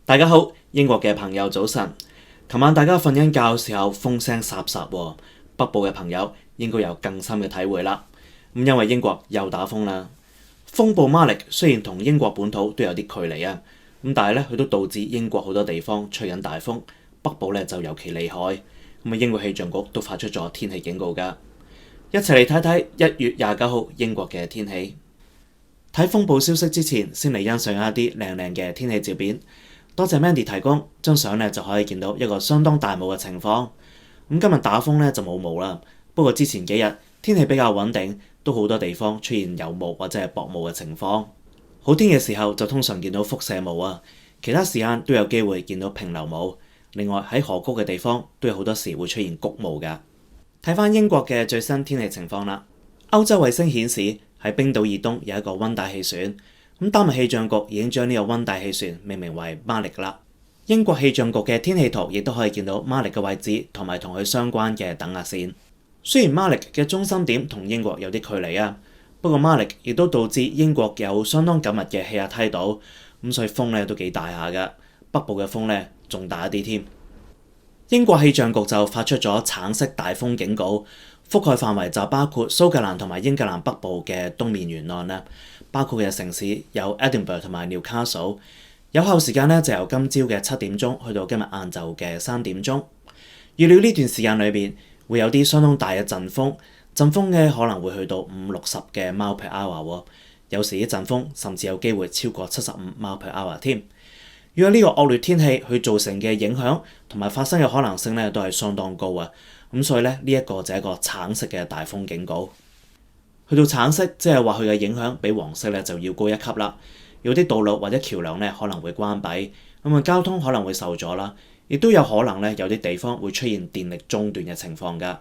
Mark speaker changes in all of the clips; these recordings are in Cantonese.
Speaker 1: 大家好，英國嘅朋友早晨。琴晚大家瞓緊覺嘅時候風聲颯颯喎，北部嘅朋友應該有更深嘅體會啦。因為英國又打風啦。風暴馬力雖然同英國本土都有啲距離啊，但係咧佢都導致英國好多地方吹緊大風，北部咧就尤其厲害。英國氣象局都發出咗天氣警告㗎。一齊嚟睇睇1月29號英國嘅天氣。睇風暴消息之前，先嚟欣賞一啲靚靚嘅天氣照片。多謝 Mandy 提供張相咧，就可以見到一個相當大霧嘅情況。今日打風咧就冇霧啦，不過之前幾日天氣比較穩定，都好多地方出現有霧或者係薄霧嘅情況。好天嘅時候就通常見到輻射霧啊，其他時間都有機會見到平流霧。另外喺河谷嘅地方都有好多時會出現谷霧㗎。睇返英國嘅最新天氣情況啦，歐洲衛星顯示喺冰島以東有一個溫帶氣旋。丹麥氣象局已經將呢個溫帶氣旋命名為馬力啦。英國氣象局嘅天氣圖亦都可以見到馬力嘅位置同埋同佢相關嘅等壓線。雖然馬力嘅中心點同英國有啲距離啊，不過馬力亦都導致英國有相當緊密嘅氣壓梯度，所以風咧都幾大下㗎。北部嘅風咧仲大一啲添。英國氣象局就發出咗橙色大風警告，覆蓋範圍就包括蘇格蘭同埋英格蘭北部嘅東面沿岸啦，包括嘅城市有 Edinburgh 同埋 Newcastle。有效時間咧就由今朝嘅7點鐘去到今日晏晝嘅3點鐘。預料呢段時間裏邊會有啲相當大嘅陣風，陣風嘅可能會去到50-60嘅 mile per hour 喎，有時啲陣風甚至有機會超過75 mile per hour 添。如果呢個惡劣天氣佢造成嘅影響同埋發生嘅可能性咧都係相當高啊，所以咧呢一個就係一個橙色嘅大風警告。去到橙色，即係話佢嘅影響比黃色咧就要高一級啦。有啲道路或者橋梁咧可能會關閉，交通可能會受阻啦，亦都有可能咧有啲地方會出現電力中斷嘅情況㗎。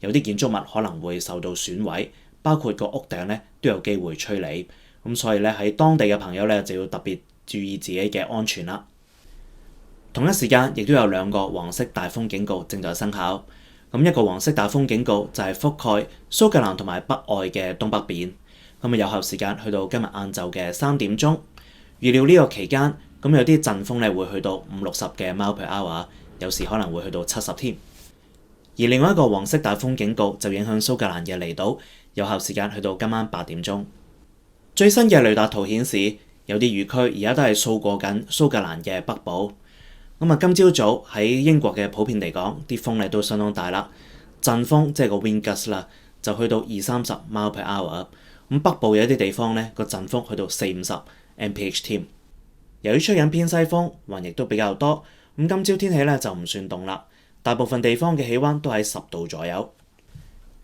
Speaker 1: 有啲建築物可能會受到損毀，包括個屋頂咧都有機會吹離。所以咧喺當地嘅朋友咧就要特別注意自己嘅安全啦。同一時間亦都有2個黃色大風警告正在生效。一個黃色大風警告就係覆蓋蘇格蘭同埋北愛嘅東北邊。有效時間去到今日晏晝嘅3點鐘。預料呢個期間有啲陣風咧會去到50-60嘅 mile per hour， 有時可能會去到70添。而另外一個黃色大風警告就影響蘇格蘭嘅離島，有效時間去到今晚8點鐘。最新嘅雷達圖顯示，有啲雨區而家都係掃過緊蘇格蘭嘅北部。今朝早喺英國嘅普遍嚟講，啲風咧都相當大啦。陣風即係個 wind gust 啦，就去到20-30 mile per hour。北部有一啲地方咧個陣風去到40-50 mph 添。由於吹緊偏西風，雲亦都比較多。今朝天氣咧就唔算凍啦，大部分地方嘅氣溫都喺10度左右。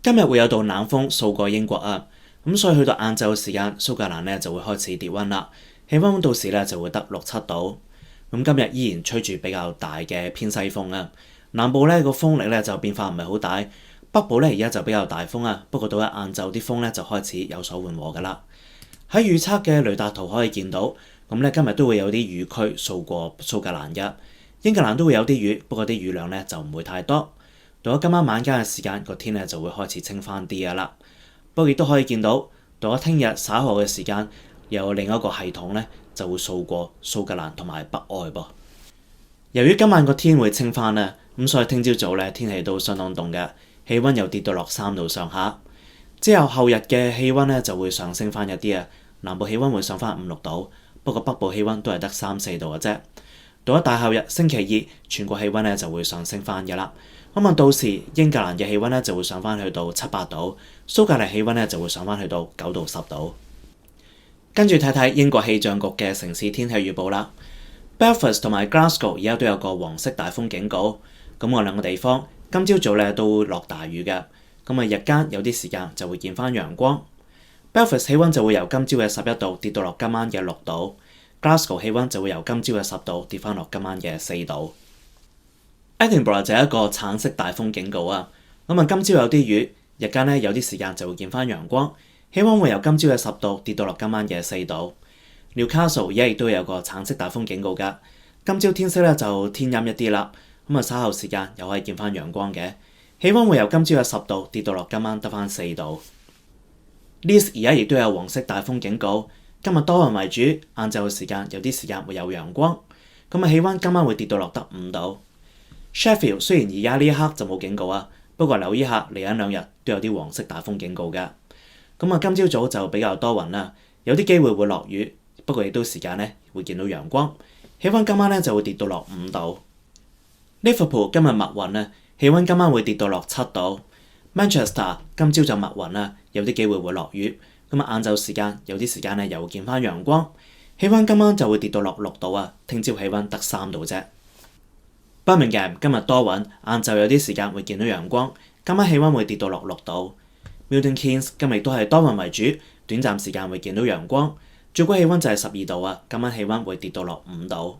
Speaker 1: 今日會有道冷風掃過英國啊，所以去到晏晝嘅時間，蘇格蘭咧就會開始跌溫啦，氣溫到時咧就會得6-7度。今日依然吹住比較大嘅偏西風啊，南部咧個風力咧就變化唔係好大，北部咧而家就比較大風啊，不過到咗晏晝啲風咧就開始有所緩和㗎啦。喺預測嘅雷達圖可以見到，今日都會有啲雨區掃過蘇格蘭嘅，英格蘭都會有啲雨，不過啲雨量咧就唔會太多。到咗今晚晚間嘅時間，個天咧就會開始清翻啲㗎啦。不過亦都可以見到，到咗聽日稍後嘅時間，有另一個系統咧就會掃過蘇格蘭同埋北愛噃。由於今晚個天會清翻啦，所以聽朝早咧天氣都相當凍嘅，氣溫又跌到落3度上下。之後後日嘅氣溫咧就會上升翻一啲啊，南部氣溫會上翻5-6度，不過北部氣溫都係得3-4度嘅啫。到咗大後日星期2，全國氣溫咧就會上升翻嘅啦。到時英格蘭嘅氣溫咧就會上翻去到7-8度，蘇格蘭氣溫咧就會上翻去到9到10度。跟住睇睇英國氣象局嘅城市天氣預報啦。Belfast 同埋 Glasgow 而家都有個黃色大風警告。我兩個地方今朝早咧都落大雨嘅。日間有啲時間就會見翻陽光。Belfast 氣溫就會由今朝嘅11度跌到落今晚嘅6度。Glasgow 氣溫就會由今朝嘅10度跌翻落今晚嘅4度。Edinburgh 就係一個橙色大風警告啊。今朝有啲雨，日間咧有啲時間就會見翻陽光。氣溫會由今朝嘅10度跌到落今晚嘅4度。Newcastle 而家亦都有個橙色大風警告㗎。今朝天色咧就天陰一啲啦。稍後時間又可以見翻陽光嘅。氣溫會由今朝嘅10度跌到落今晚得翻4度。Leeds 而家亦都有黃色大風警告。今日多雲為主，晏晝嘅時間有啲時間會有陽光。咁氣溫今晚會跌到落得5度。Sheffield 雖然而家呢一刻就冇警告啊，不過留意下嚟緊2日都有啲黃色大風警告㗎。今朝早就比較多雲啦，有啲機會會落雨，不過亦都時間會見到陽光。氣溫今晚就會跌到落5度。Liverpool 今日密雲啊，氣溫今晚會跌到落7度。Manchester 今朝就密雲啦，有啲機會會落雨。晏晝時間有啲時間又會見翻陽光。氣溫今晚就會跌到落6度啊，聽朝氣溫得3度啫。Birmingham 今日多雲，晏晝有啲時間會見到陽光，今晚氣溫會跌到落6度。Milton Keynes 今日都係多雲為主，短暫時間會見到陽光，最高氣溫就係12度啊，今晚氣溫會跌到落5度。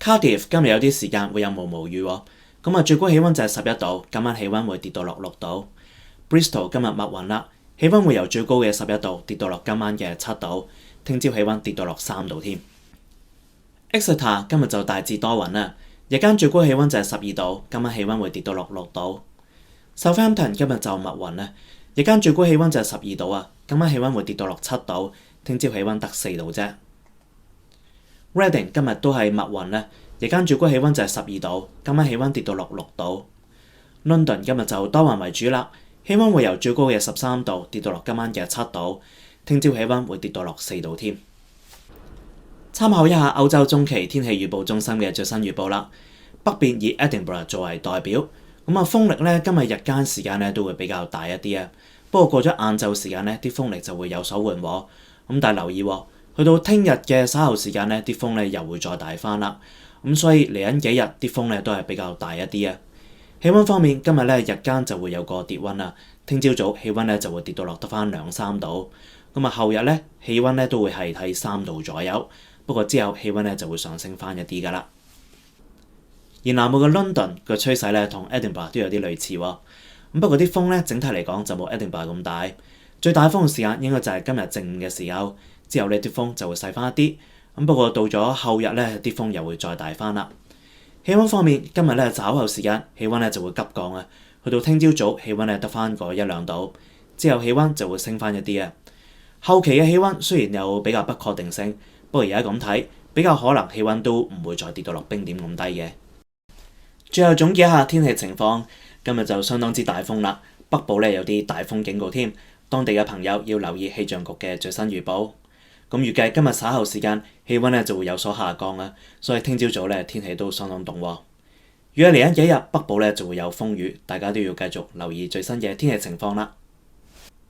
Speaker 1: Cardiff 今日有啲時間會有毛雨喎，最高氣溫就係11度，今晚氣溫會跌到落6度。Bristol 今日密雲啦，氣溫會由最高嘅11度跌到落今晚嘅7度，聽朝氣溫跌到落3度添。Exeter 今日就大致多雲啦，日間最高氣溫就係12度，今晚氣溫會跌到落6度。Southampton 今日就密雲啦，日間最高氣溫就係12度啊，今晚氣溫會跌到落7度，聽朝氣溫得4度啫。Reading 今日都係密雲啦，日間最高氣溫就係12度，今晚氣溫跌到落6度。London 今日就多雲為主啦，氣溫會由最高嘅13度跌到落今晚嘅7度，聽朝氣溫會跌到落4度添。參考一下歐洲中期天氣預報中心嘅最新預報啦，北邊以 Edinburgh 作為代表，風力今日日間時間都會比較大一啲啊，不過過咗晏晝時間啲風力就會有所緩和，但係留意喎，去到聽日嘅稍後時間啲風又會再大翻啦，所以嚟緊幾日啲風都係比較大一啲啊。氣溫方面，今日日間就會有個跌溫啦，聽朝早氣溫就會跌到落得翻2-3度，後日氣溫都會係喺3度左右，不過之後氣溫就會上升翻一啲噶啦。而南部嘅 London 個趨勢同 Edinburgh 都有啲類似喎，不過啲風整體嚟講就冇 Edinburgh 咁大，最大風嘅時間應該就係今日正午嘅時候，之後啲風就會細翻一啲，不過到咗後日啲風又會再大翻啦。氣溫方面，今日稍後時間氣溫就會急降啊，去到聽朝早氣溫得翻個1-2度，之後氣溫就會升翻一啲啊。後期嘅氣溫雖然有比較不確定性，不過而家咁睇，比較可能氣溫都唔會再跌到落冰點咁低嘅。最後總結一下天氣情況，今日就相當之大風啦，北部有啲大風警告添，當地嘅朋友要留意氣象局嘅最新預報。預計今日稍後時間氣溫就會有所下降啦，所以聽朝早天氣都相當凍喎。預計嚟緊幾日北部就會有風雨，大家都要繼續留意最新嘅天氣情況啦。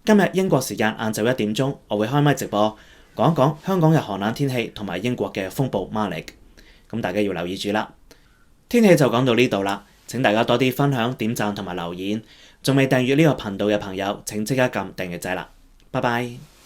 Speaker 1: 今日英國時間晏晝1點鐘，我會開麥直播講一講香港嘅寒冷天氣同埋英國嘅風暴 Malik， 大家要留意住啦。天氣就講到呢度啦，請大家多啲分享、點讚同埋留言。仲未訂閱呢個頻道嘅朋友，請即刻撳訂閱掣啦。拜拜。